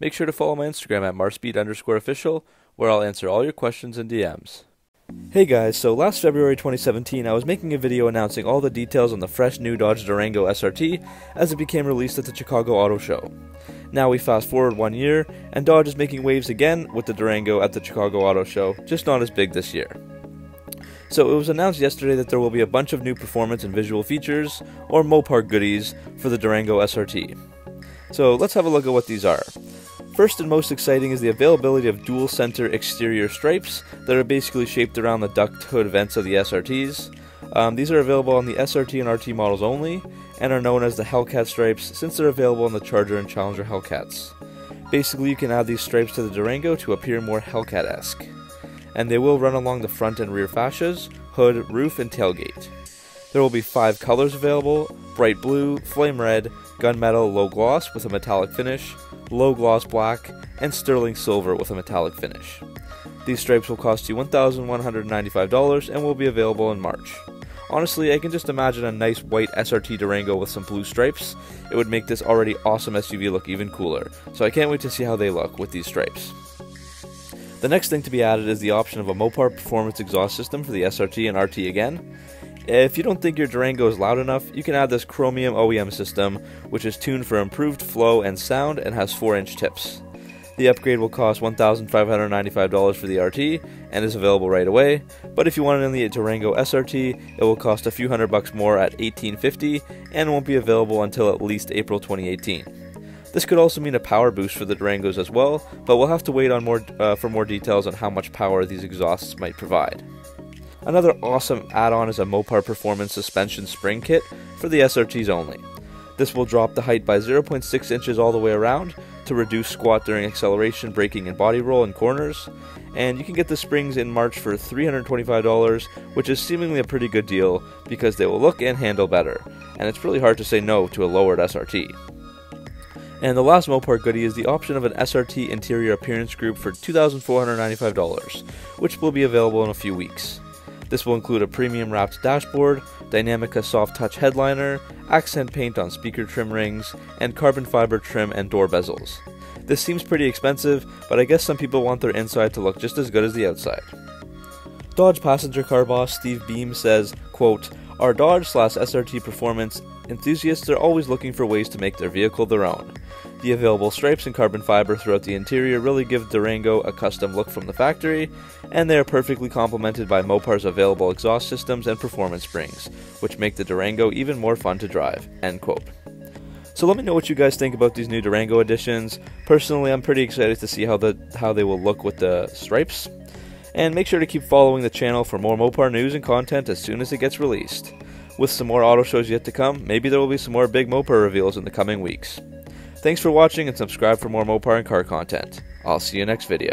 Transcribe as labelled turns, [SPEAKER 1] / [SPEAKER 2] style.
[SPEAKER 1] make sure to follow my Instagram at Marspeed_official, where I'll answer all your questions and DMs. Hey guys, so last February 2017 I was making a video announcing all the details on the fresh new Dodge Durango SRT as it became released at the Chicago Auto Show. Now we fast forward 1 year, and Dodge is making waves again with the Durango at the Chicago Auto Show, just not as big this year. So it was announced yesterday that there will be a bunch of new performance and visual features, or Mopar goodies, for the Durango SRT. So let's have a look at what these are. First and most exciting is the availability of dual center exterior stripes that are basically shaped around the duct hood vents of the SRTs. These are available on the SRT and RT models only, and are known as the Hellcat Stripes since they're available on the Charger and Challenger Hellcats. Basically, you can add these stripes to the Durango to appear more Hellcat-esque. And they will run along the front and rear fascias, hood, roof, and tailgate. There will be 5 colors available: bright blue, flame red, gunmetal low gloss with a metallic finish, low gloss black, and sterling silver with a metallic finish. These stripes will cost you $1,195 and will be available in March. Honestly, I can just imagine a nice white SRT Durango with some blue stripes. It would make this already awesome SUV look even cooler, so I can't wait to see how they look with these stripes. The next thing to be added is the option of a Mopar performance exhaust system for the SRT and RT again. If you don't think your Durango is loud enough, you can add this Chromium OEM system, which is tuned for improved flow and sound and has 4-inch tips. The upgrade will cost $1,595 for the RT and is available right away, but if you want it in the Durango SRT, it will cost a few $100 more at $1,850 and won't be available until at least April 2018. This could also mean a power boost for the Durangos as well, but we'll have to wait on for more details on how much power these exhausts might provide. Another awesome add-on is a Mopar Performance Suspension Spring Kit for the SRTs only. This will drop the height by 0.6 inches all the way around to reduce squat during acceleration, braking, and body roll in corners, and you can get the springs in March for $325, which is seemingly a pretty good deal because they will look and handle better, and it's really hard to say no to a lowered SRT. And the last Mopar goodie is the option of an SRT interior appearance group for $2,495, which will be available in a few weeks. This will include a premium wrapped dashboard, Dynamica soft touch headliner, accent paint on speaker trim rings, and carbon fiber trim and door bezels. This seems pretty expensive, but I guess some people want their inside to look just as good as the outside. Dodge passenger car boss Steve Beam says, quote, "Our Dodge/SRT performance enthusiasts are always looking for ways to make their vehicle their own. The available stripes and carbon fiber throughout the interior really give Durango a custom look from the factory, and they are perfectly complemented by Mopar's available exhaust systems and performance springs, which make the Durango even more fun to drive." End quote. So let me know what you guys think about these new Durango additions. Personally, I'm pretty excited to see how they will look with the stripes. And make sure to keep following the channel for more Mopar news and content as soon as it gets released. With some more auto shows yet to come, maybe there will be some more big Mopar reveals in the coming weeks. Thanks for watching and subscribe for more Mopar and car content. I'll see you next video.